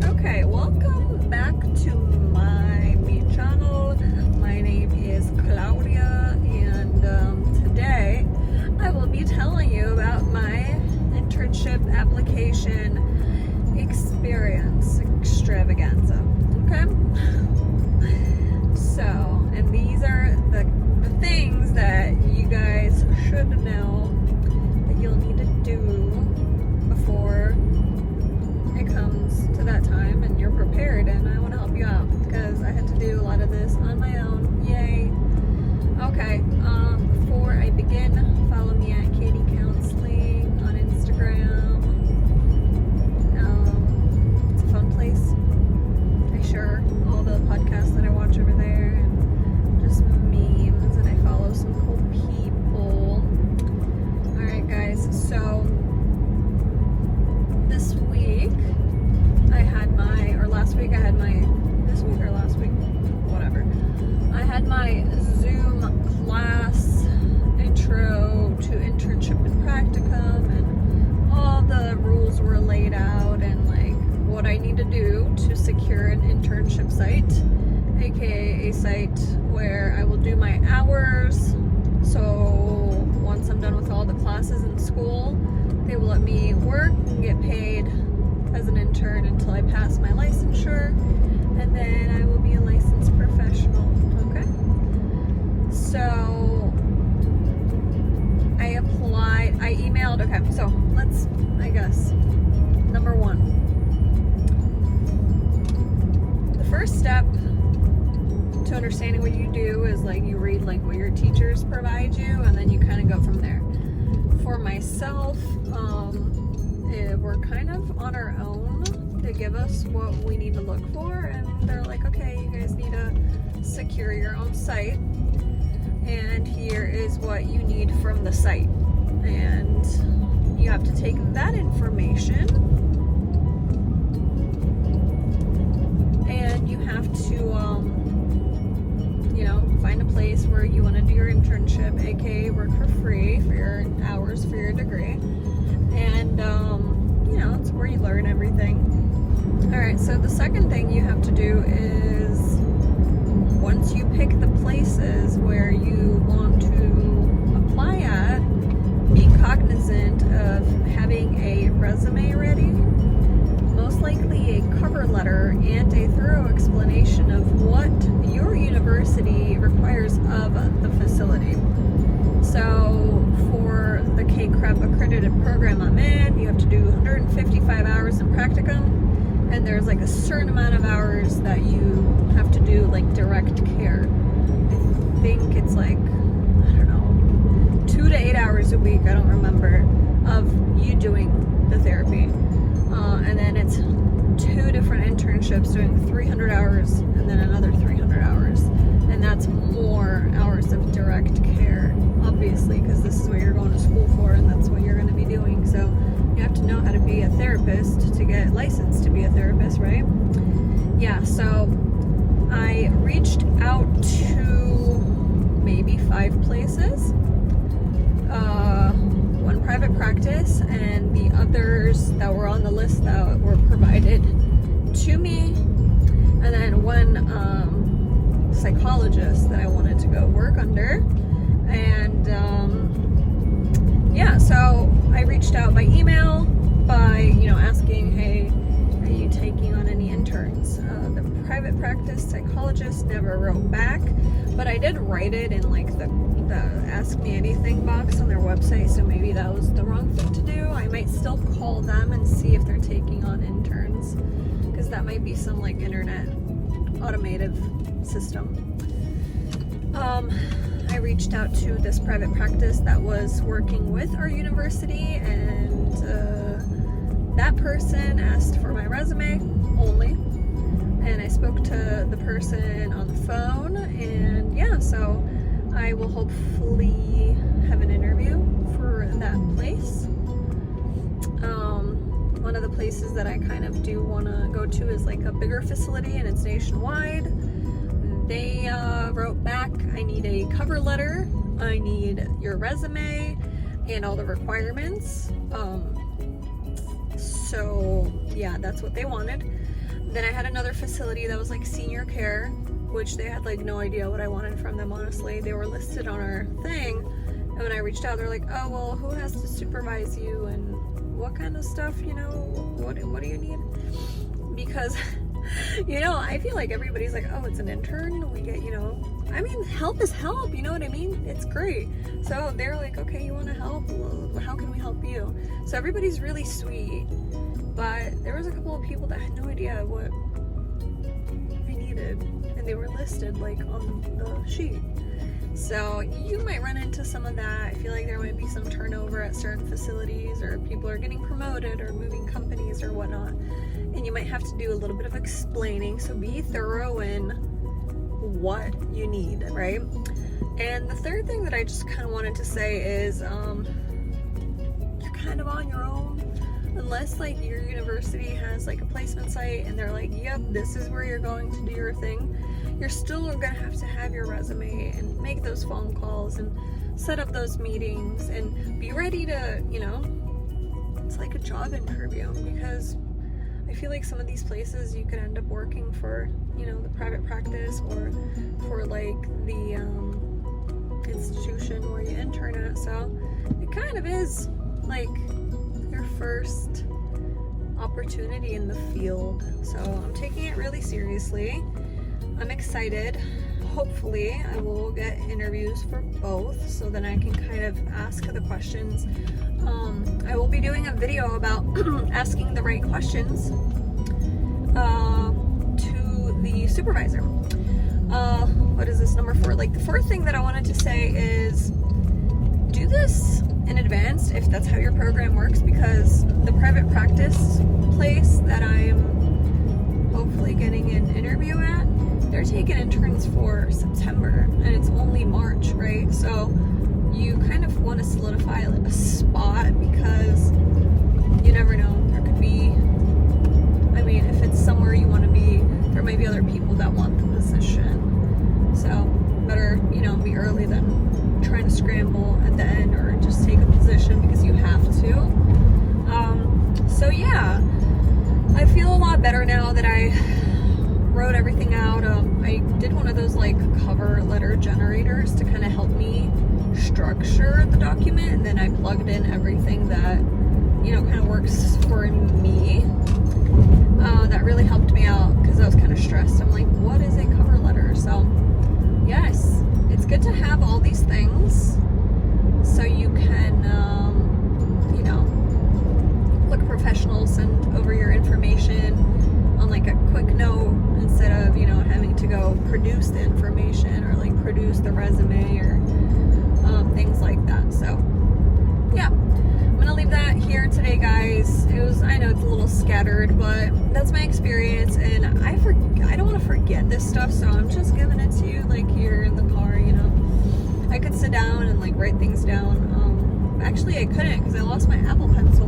Okay, welcome back to my channel. My name is Claudia, and today I will be telling you about my internship application experience extravaganza. Okay? So, and these are the things that you guys should know that you'll need to do before it comes to that time and you're prepared, and I want to help you out because I had to do a lot of this on my own. Yay. Okay, before I begin, follow me at Katie Counseling on Instagram. It's a fun place. I share all the podcasts that I watch over there and just memes, and I follow some cool people. Alright guys, so this week I had my Zoom class, intro to internship and practicum, and all the rules were laid out and like what I need to do to secure an internship site, aka a site where I will do my hours. So once I'm done with all the classes in school, they will let me work and get paid as an intern until I pass my licensure, and then I will be a licensed professional. Okay? So I emailed, okay, so let's, number one. The first step to understanding what you do is like you read like what your teachers provide you, and then you kind of go from there. For myself, we're kind of on our own. They give us what we need to look for, and they're like, okay, you guys need to secure your own site, and here is what you need from the site, and you have to take that information and you have to find a place where you want to do your internship, aka work for free for your hours for your degree, and it's where you learn everything. Alright, so the second thing you have to do is, once you pick the places where you want to apply at, be cognizant of having a resume ready, most likely a cover letter, and a thorough explanation of what your university requires of the facility. So for the K-CREP accredited program I'm in, you have to do 155 hours in practicum, and there's like a certain amount of hours that you have to do like direct care. I think it's like, 2 to 8 hours a week, I don't remember, of you doing the therapy. And then it's 2 different internships doing 300 hours and then another 300 hours. And that's more hours of direct care, obviously, because this is what you're going to school for and that's what you're going to be doing. So you have to know how to be a therapist to get licensed to be a therapist, right? Yeah, so I reached out to maybe 5 places. One private practice, and the others that were on the list that were provided to me, and then one psychologist that I wanted to go work under. And so I reached out by email by asking, hey, are you taking on any interns? The private practice psychologist never wrote back, but I did write it in like the ask me anything box on their website, so maybe that was the wrong thing to do. I might still call them and see if they're taking on interns, because that might be some like internet automated system. I reached out to this private practice that was working with our university, and that person asked for my resume only, and I spoke to the person on the phone, and so I will hopefully have an interview for that place. One of the places that I kind of do want to go to is like a bigger facility, and it's nationwide. They wrote back, I need a cover letter, I need your resume, and all the requirements. So yeah, that's what they wanted. Then I had another facility that was like senior care, which they had like no idea what I wanted from them, honestly. They were listed on our thing, and when I reached out, they're like, oh, well, who has to supervise you and what kind of stuff, you know, what do you need? Because, you know, I feel like everybody's like, oh, it's an intern, we get, you know, I mean, help is help, you know what I mean? It's great. So they're like, okay, you want to help? Well, how can we help you? So everybody's really sweet, but there was a couple of people that had no idea what I needed, and they were listed like on the sheet. So you might run into some of that. I feel like there might be some turnover at certain facilities, or people are getting promoted or moving companies or whatnot, and you might have to do a little bit of explaining. So be thorough in what you need, right? And the third thing that I just kind of wanted to say is you're kind of on your own, unless like your university has like a placement site and they're like, yep, this is where you're going to do your thing. You're still gonna have your resume and make those phone calls and set up those meetings and be ready to, you know, it's like a job interview, because I feel like some of these places you could end up working for, you know, the private practice or for like the institution where you intern at. So it kind of is like your first opportunity in the field. So I'm taking it really seriously. I'm excited. Hopefully I will get interviews for both, so then I can kind of ask the questions. I will be doing a video about asking the right questions to the supervisor. What is this, number 4? Like, the fourth thing that I wanted to say is do this in advance if that's how your program works, because the private practice place that I'm hopefully getting an interview at, they're taking interns for September and it's only March, right? So you kind of want to solidify a spot, because you never know. There could be, I mean, if it's somewhere you want to be, there might be other people that want the position. So better, you know, be early than trying to scramble at the end or just take a position because you have to. So yeah, I feel a lot better now that I wrote everything out. I did one of those like cover letter generators to kind of help me structure the document, and then I plugged in everything that, you know, kind of works for me. That really helped me out because I was kind of stressed. I'm like, what is a cover letter? So yes, it's good to have all these things so you can, you know, look professional, send over your information on like a quick note instead of, you know, having to go produce the information or like produce the resume or things like that. So yeah, I'm gonna leave that here today, guys. I know it's a little scattered, but that's my experience, and I don't want to forget this stuff, so I'm just giving it to you like here in the car, you know. I could sit down and like write things down. Actually I couldn't because I lost my Apple Pencil.